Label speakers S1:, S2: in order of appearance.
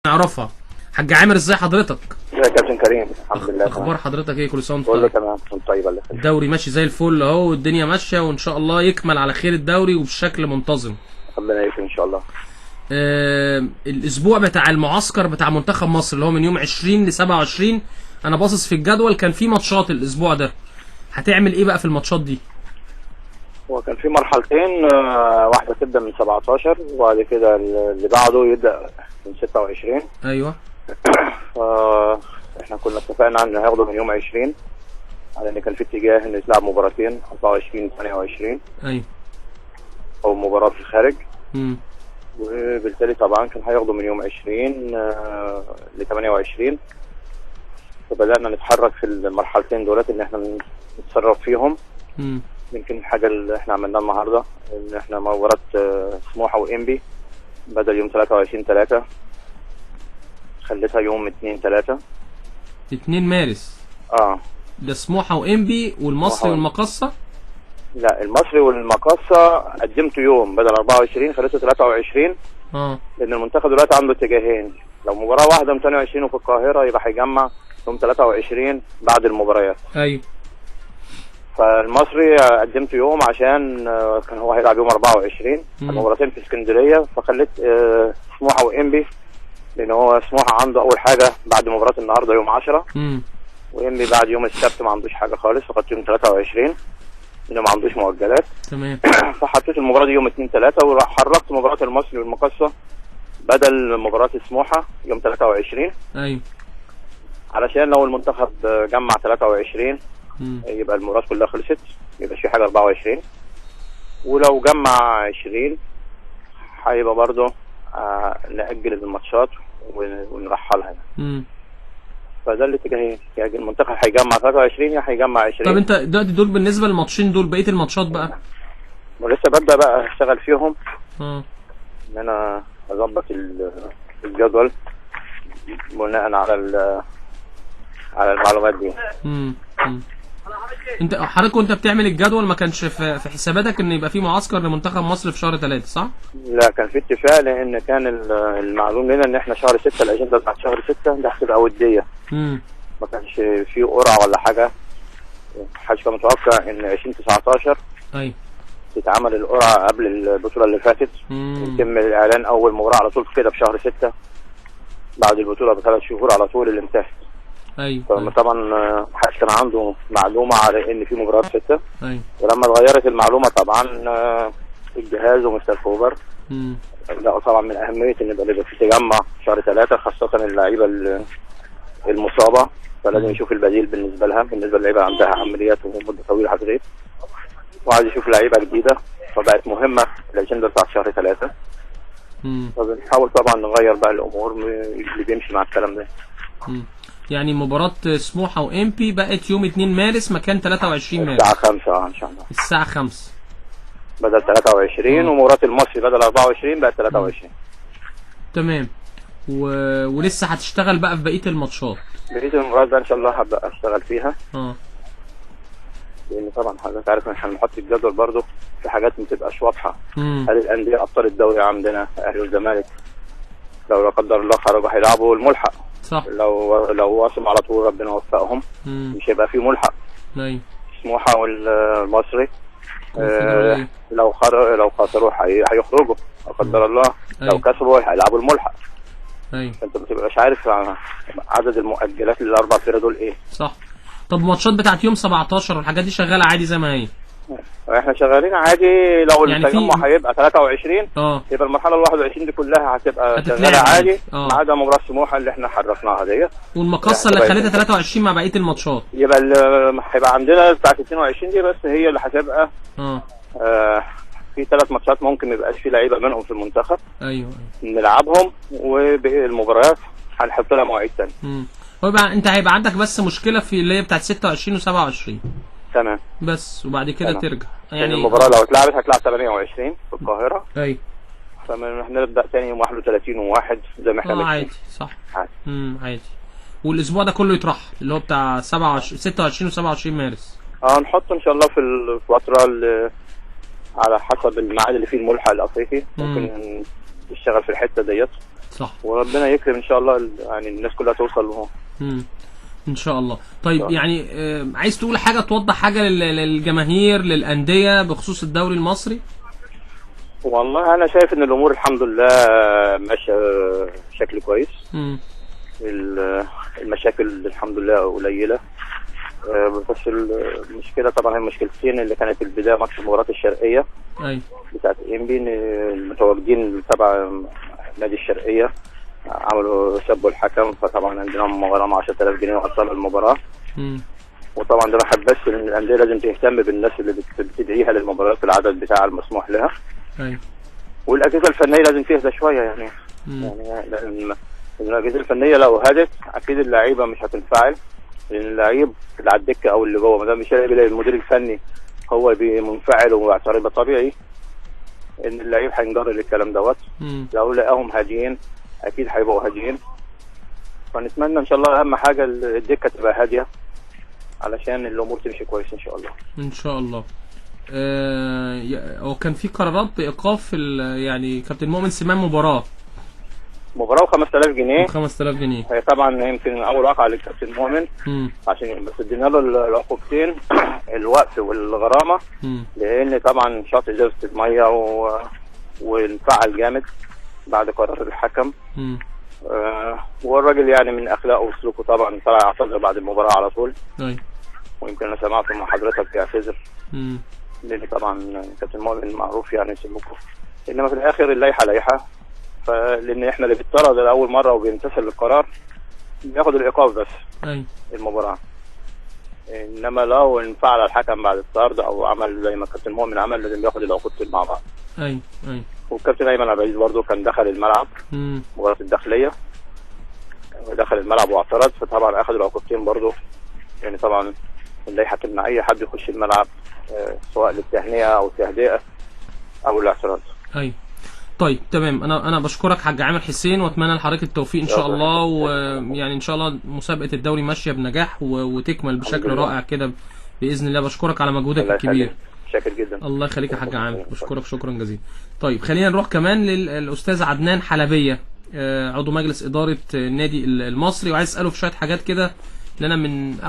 S1: نعرفها. حاج عامر، ازاي حضرتك؟
S2: ازيك يا كابتن كريم؟ الحمد لله.
S1: اخبار حضرتك ايه؟ كل سنه وانت
S2: كله
S1: طيب.
S2: تمام، كنت طيب. الله يخليك.
S1: الدوري ماشي زي الفل اهو، والدنيا ماشيه، وان شاء الله يكمل على خير الدوري وبشكل منتظم.
S2: ربنا يكرمك ان شاء الله.
S1: الاسبوع بتاع المعسكر بتاع منتخب مصر اللي هو من يوم 20 ل 27، انا باصص في الجدول كان في ماتشات الاسبوع ده. هتعمل ايه بقى في الماتشات دي؟
S2: هو كان في مرحلتين، واحده تبدا من 17 وبعد كده اللي بعده يبدا من 26.
S1: ايوه.
S2: احنا كنا اتفقنا ان هياخده من يوم 20 على ان كان في اتجاه ان يتلعب مباراتين 24 28.
S1: ايوه.
S2: او مباراه في الخارج.
S1: امم
S2: وبالتالي طبعا كان هياخده من يوم 20 ل 28. فبدانا نتحرك في المرحلتين دولت ان احنا نتصرف فيهم. يمكن الحاجه اللي احنا عملناها النهارده ان احنا مباراه سموحه وانبي بدل يوم 23/3 خليتها يوم 2/3.
S1: 2 مارس. ده سموحه وانبي والمصري والمقصه.
S2: لا، المصري والمقصه قدمته يوم بدل 24 خليته 23. لان المنتخب دلوقتي عنده اتجاهين، لو مباراه واحده من 28 وفي القاهره يبقى هيجمع يوم 23 بعد المباريات.
S1: ايوه.
S2: فالمصري قدمته يوم عشان كان هو هيلعب يوم 24 المباراتين في اسكندريه، فخليت سموحه وانبي، لان هو سموحه عنده اول حاجه بعد مباراه النهارده يوم 10. وانبي بعد يوم السبت ما عندوش حاجه خالص، فقط يوم 23 لانه ما عندوش مؤجلات.
S1: تمام.
S2: فحطيت المباراه دي يوم 2/3 وحركت مباراه المصري والمقصه بدل مباراه سموحه يوم 23.
S1: ايوه.
S2: علشان لو المنتخب جمع 23 يبقى المباراه كلها خلصت، يبقى في حاجه 24. ولو جمع 20 هيبقى برضه نأجل الماتشات ونرحلها. فده الاتجاهين، يعني المنتخب هيجمع 23 يا هيجمع 20.
S1: طب انت دلوقتي دول بالنسبه للماتشين دول، بقيه الماتشات بقى؟
S2: ولسه ببدأ بقى اشتغل فيهم.
S1: ان
S2: انا اظبط الجدول بناء على المعلومات دي.
S1: انت حضرتك وانت بتعمل الجدول ما كانش في حساباتك ان يبقى في معسكر لمنتخب مصر في شهر 3، صح؟
S2: لا، كان في اتفاق، لان كان المعلوم لنا ان احنا شهر 6 الاجنده بتاعت شهر 6 ده هتبقى وديه. ما كانش في قرعه ولا حاجه. محدش كان متوقع ان 2019
S1: ايوه
S2: تتعمل القرعه قبل البطوله اللي فاتت، يتم الاعلان اول مباراه على طول كده في شهر 6 بعد البطوله ب3 شهور على طول اللي انتهت.
S1: ايوه.
S2: طبعا محدش كان عنده معلومه على ان في مباراه 6.
S1: ايوه.
S2: ولما اتغيرت المعلومه طبعا الجهاز ومستر كوبر لا طبعا من اهميه ان يبقى في تجمع شهر 3، خاصه اللعيبه المصابه، فلازم يشوف البديل بالنسبه لها، بالنسبه للعيبه عندها عمليات ومده طويله هتغيب، وعايز يشوف لعيبه جديده، فبقت مهمه الاجنده بتاعت شهر 3. فبنحاول طبعا نغير بقى الامور اللي بيمشي مع الكلام ده.
S1: يعني مباراة سموحة وامبي بقت يوم 2 مارس مكان 23 مارس
S2: الساعة 5 ان شاء الله.
S1: الساعة 5
S2: بدل 23. ومباراة المصري بدل 24 بقت 23.
S1: تمام. ولسه هتشتغل بقى في بقية الماتشات؟
S2: بقية المباريات بقى ان شاء الله هبدأ اشتغل فيها. لان طبعا حضرتك عارف ان احنا بنحط الجدول برضه في حاجات ما بتبقاش واضحة. هل الأندية ابطال الدوري عندنا الاهلي والزمالك لو لا قدر الله خرجوا هيلعبوا الملحق،
S1: صح.
S2: لو وصلوا على طول ربنا يوفقهم مش هيبقى فيه ملحق.
S1: ايوه.
S2: سموحه والمصري لو خسروا هيخرجوا لا قدر الله. لو كسبوا هيلعبوا الملحق.
S1: ايوه.
S2: فانت ما تبقاش عارف عدد المؤجلات للاربع فرق دول ايه.
S1: صح. طب الماتشات بتاعت يوم 17 والحاجات دي شغاله عادي زي ما هي؟
S2: احنا شغالين عادي. لو يعني التجمع هيبقى 23 يبقى المرحله ال 21 دي كلها هتبقى شغاله عادي ما عدا مباراه سموحه اللي احنا حركناها ديت،
S1: والمقصه اللي خليتها 23 مع بقيه الماتشات.
S2: يبقى هيبقى عندنا بتاعت 22 دي بس هي اللي هتبقى في 3 ماتشات ممكن ما يبقاش في لعيبه منهم في المنتخب.
S1: ايوه.
S2: نلعبهم، وباقي المباريات هنحط لها مواعيد ثانيه.
S1: ويبقى انت هيبقى عندك بس مشكله في اللي هي بتاعت 26 و27.
S2: تمام.
S1: بس وبعد كده ترجع
S2: يعني المباراه لو اتلعبت هتلعب 28 في القاهره.
S1: ايوه.
S2: فاحنا نبدا ثاني يوم 31 و1 زي ما احنا ماشيين.
S1: عادي. صح. عادي. عادي. والاسبوع ده كله يترحل اللي هو بتاع 26 و27 مارس.
S2: نحط ان شاء الله في الفتره اللي على حسب الميعاد اللي فيه الملحق الافريقي ممكن نشتغل في الحته ديت.
S1: صح.
S2: وربنا يكرم ان شاء الله، يعني الناس كلها توصل له.
S1: ان شاء الله. طيب يعني عايز تقول حاجه، توضح حاجه للجماهير للانديه بخصوص الدوري المصري؟
S2: والله انا شايف ان الامور الحمد لله ماشيه بشكل كويس. المشاكل الحمد لله قليله. بس المشكله طبعا هي مشكلتين اللي كانت في البدايه، ماتش مباراه الشرقيه بتاعت انبي، المتواجدين تبع نادي الشرقيه عملوا سبوا الحكم، فطبعا عندنا غرامه 10000 جنيه وابطال المباراه. وطبعا ده بحب بس ان الانديه لازم تهتم بالناس اللي بتدعيها للمباريات في العدد بتاع المسموح لها. والاجهزه الفنيه لازم تهدى شويه يعني. لان الاجهزه الفنيه لو هدت اكيد اللعيبه مش هتنفعل، لان اللعيب اللي على الدكه او اللي جوه ما دام مش هيلاقي المدير الفني هو منفعل ويعترض، طبيعي ان اللعيب هينجر للكلام دوت. لو لقاهم هاديين اكيد هيبقوا هاديين. فنتمنى ان شاء الله اهم حاجه الدكه تبقى هاديه علشان الامور تمشي كويس ان شاء الله.
S1: ان شاء الله. هو كان في قرارات بايقاف يعني كابتن مؤمن سمام مباراه
S2: و5000 جنيه.
S1: 5000 جنيه
S2: هي طبعا يمكن اول واقعه للكابتن مؤمن، عشان بس ادينا له العقوبتين الوقف والغرامه، لان طبعا شاط ازازه الميه وانفعل جامد بعد قرار الحكم. والراجل يعني من اخلاقه وسلوكه طبعا طلع يعتذر بعد المباراه على طول. ويمكن انا سمعت من حضرتك بيعتذر، لان طبعا كابتن مؤمن معروف يعني سلوكه. انما في الاخر اللائحه لائحه، فلان احنا اللي بيطرد لاول مره وبيمتثل للقرار بياخد الايقاف بس المباراه. انما لو انفعل الحكم بعد الطرد او عمل زي ما كابتن مؤمن عمل لازم ياخد العقوبتين مع بعض. والكابتن ايمن عبد العزيز برضه كان دخل الملعب مباراه الداخليه، دخل الملعب واعترض، فطبعا اخذ العقوبتين برضه. يعني طبعا اللائحه تمنع اي حد يخش الملعب سواء للتهنئه او التهدئه او الاعتراض.
S1: طيب تمام. انا بشكرك حاج عامر حسين، واتمنى لحضرتك التوفيق ان شاء الله. ويعني ان شاء الله مسابقه الدوري ماشيه بنجاح وتكمل بشكل رائع كده باذن الله. بشكرك على مجهودك الكبير.
S2: شاكر جدا.
S1: الله يخليك يا حاج عامر، بشكرك شكرا جزيلا. طيب خلينا نروح كمان للاستاذ عدنان حلبيه، عضو مجلس اداره النادي المصري، وعايز اساله في شويه حاجات كده. لان انا من